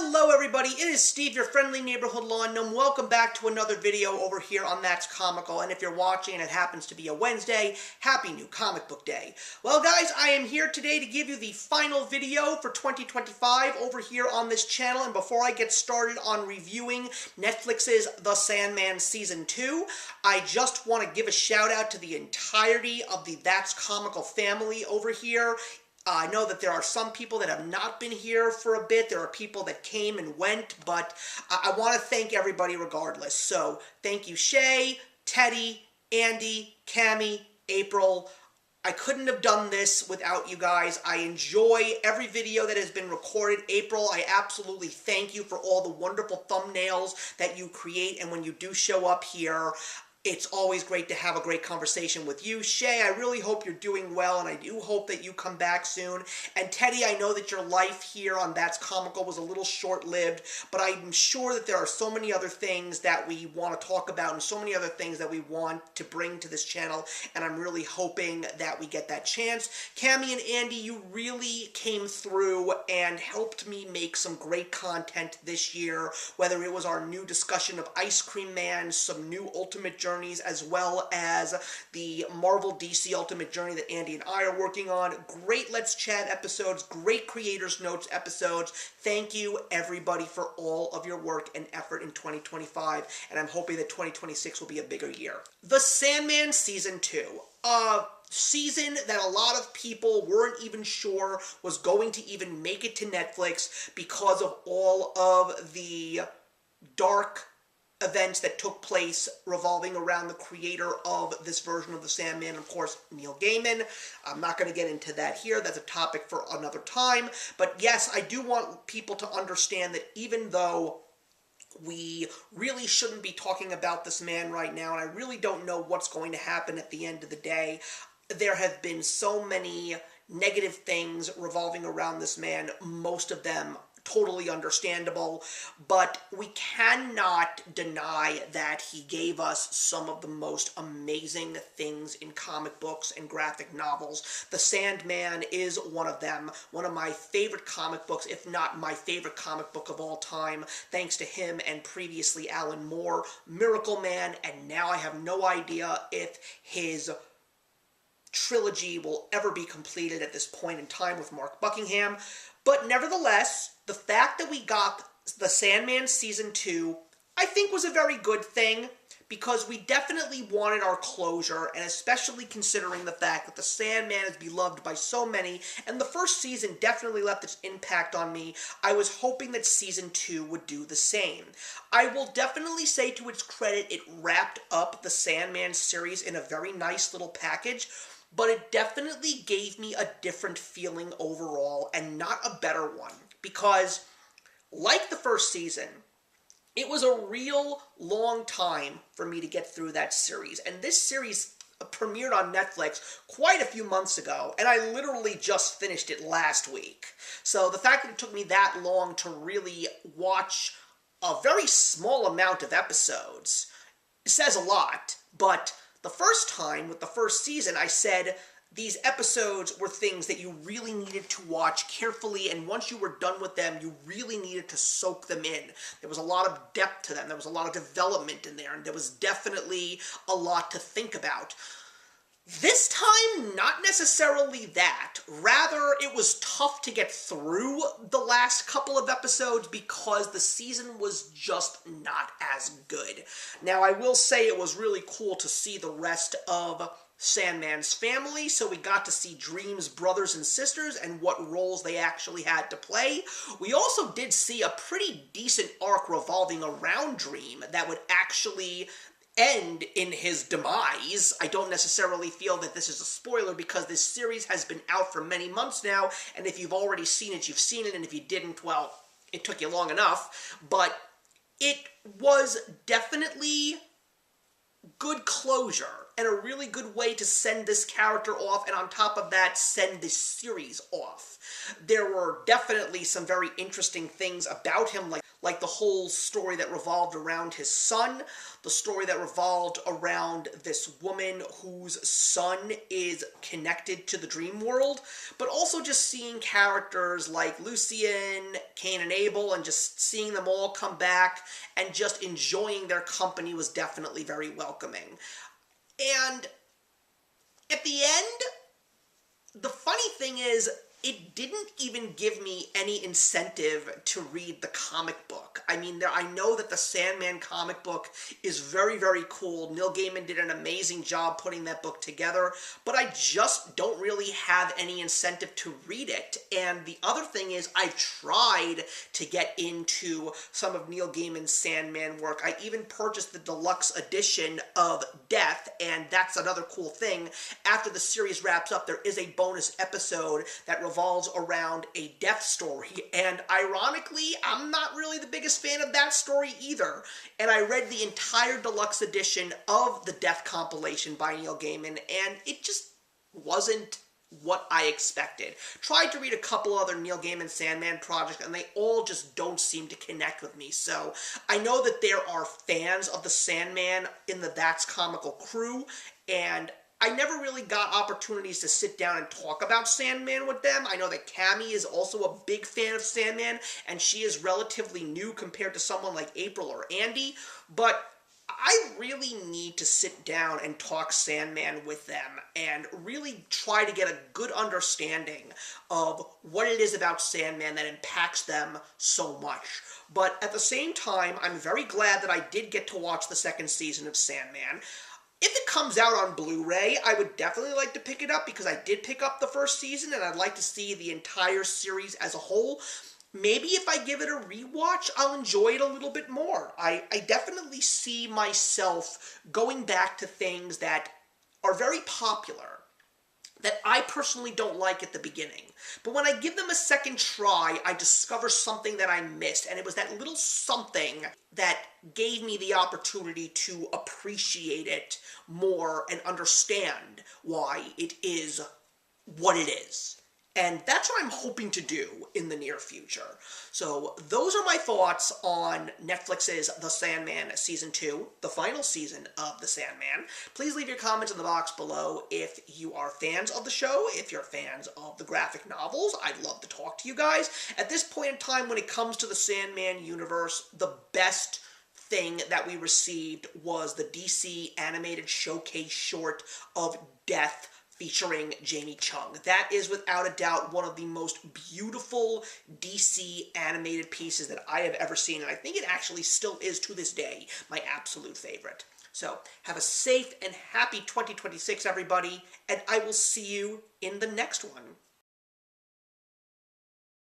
Hello everybody, it is Steve, your friendly neighborhood lawn gnome. Welcome back to another video over here on That's Comical, and if you're watching and it happens to be a Wednesday, happy new comic book day. Well guys, I am here today to give you the final video for 2025 over here on this channel, and before I get started on reviewing Netflix's The Sandman Season 2, I just want to give a shout out to the entirety of the That's Comical family over here. I know that there are some people that have not been here for a bit. There are people that came and went, but I want to thank everybody regardless. So thank you, Shay, Teddy, Andy, Cammie, April. I couldn't have done this without you guys. I enjoy every video that has been recorded. April, I absolutely thank you for all the wonderful thumbnails that you create, and when you do show up here, it's always great to have a great conversation with you. Shay, I really hope you're doing well, and I do hope that you come back soon. And Teddy, I know that your life here on That's Comical was a little short-lived, but I'm sure that there are so many other things that we want to talk about and so many other things that we want to bring to this channel, and I'm really hoping that we get that chance. Cammie and Andy, you really came through and helped me make some great content this year, whether it was our new discussion of Ice Cream Man, some new Ultimate Journeys, as well as the Marvel DC Ultimate Journey that Andy and I are working on. Great Let's Chat episodes, great Creators Notes episodes. Thank you, everybody, for all of your work and effort in 2025, and I'm hoping that 2026 will be a bigger year. The Sandman Season 2. Season that a lot of people weren't even sure was going to even make it to Netflix because of all of the dark events that took place revolving around the creator of this version of the Sandman, of course, Neil Gaiman. I'm not going to get into that here. That's a topic for another time. But yes, I do want people to understand that even though we really shouldn't be talking about this man right now, and I really don't know what's going to happen at the end of the day, there have been so many negative things revolving around this man, most of them totally understandable, but we cannot deny that he gave us some of the most amazing things in comic books and graphic novels. The Sandman is one of them, one of my favorite comic books, if not my favorite comic book of all time, thanks to him and previously Alan Moore. Miracle Man, and now I have no idea if his trilogy will ever be completed at this point in time with Mark Buckingham. But nevertheless, the fact that we got the Sandman Season 2, I think was a very good thing, because we definitely wanted our closure, and especially considering the fact that the Sandman is beloved by so many, and the first season definitely left its impact on me. I was hoping that Season 2 would do the same. I will definitely say, to its credit, it wrapped up the Sandman series in a very nice little package, but it definitely gave me a different feeling overall, and not a better one, because like the first season, it was a real long time for me to get through that series, and this series premiered on Netflix quite a few months ago, and I literally just finished it last week. So the fact that it took me that long to really watch a very small amount of episodes says a lot, but the first time, with the first season, I said these episodes were things that you really needed to watch carefully, and once you were done with them, you really needed to soak them in. There was a lot of depth to them, there was a lot of development in there, and there was definitely a lot to think about. This time, not necessarily that. Rather, it was tough to get through the last couple of episodes because the season was just not as good. Now, I will say it was really cool to see the rest of Sandman's family, so we got to see Dream's brothers and sisters and what roles they actually had to play. We also did see a pretty decent arc revolving around Dream that would actually end in his demise. I don't necessarily feel that this is a spoiler because this series has been out for many months now, and if you've already seen it, you've seen it, and if you didn't, well, it took you long enough. But it was definitely good closure and a really good way to send this character off, and on top of that, send this series off. There were definitely some very interesting things about him, like the whole story that revolved around his son, the story that revolved around this woman whose son is connected to the dream world, but also just seeing characters like Lucien, Cain and Abel, and just seeing them all come back and just enjoying their company was definitely very welcoming. And at the end, the funny thing is, it didn't even give me any incentive to read the comic book. I mean, I know that the Sandman comic book is very, very cool. Neil Gaiman did an amazing job putting that book together, but I just don't really have any incentive to read it. And the other thing is, I've tried to get into some of Neil Gaiman's Sandman work. I even purchased the deluxe edition of Death, and that's another cool thing. After the series wraps up, there is a bonus episode that revolves around a death story, and ironically, I'm not really the biggest fan of that story either, and I read the entire deluxe edition of the Death compilation by Neil Gaiman, and it just wasn't what I expected. Tried to read a couple other Neil Gaiman Sandman projects, and they all just don't seem to connect with me, so I know that there are fans of the Sandman in the That's Comical crew, and I never really got opportunities to sit down and talk about Sandman with them. I know that Cammie is also a big fan of Sandman, and she is relatively new compared to someone like April or Andy, but I really need to sit down and talk Sandman with them and really try to get a good understanding of what it is about Sandman that impacts them so much. But at the same time, I'm very glad that I did get to watch the second season of Sandman. If it comes out on Blu-ray, I would definitely like to pick it up because I did pick up the first season and I'd like to see the entire series as a whole. Maybe if I give it a rewatch, I'll enjoy it a little bit more. I definitely see myself going back to things that are very popular, that I personally don't like at the beginning. But when I give them a second try, I discover something that I missed, and it was that little something that gave me the opportunity to appreciate it more and understand why it is what it is. And that's what I'm hoping to do in the near future. So those are my thoughts on Netflix's The Sandman Season 2, the final season of The Sandman. Please leave your comments in the box below if you are fans of the show, if you're fans of the graphic novels. I'd love to talk to you guys. At this point in time, when it comes to the Sandman universe, the best thing that we received was the DC animated showcase short of Death featuring Jamie Chung. That is without a doubt one of the most beautiful DC animated pieces that I have ever seen, and I think it actually still is to this day my absolute favorite. So have a safe and happy 2026, everybody, and I will see you in the next one.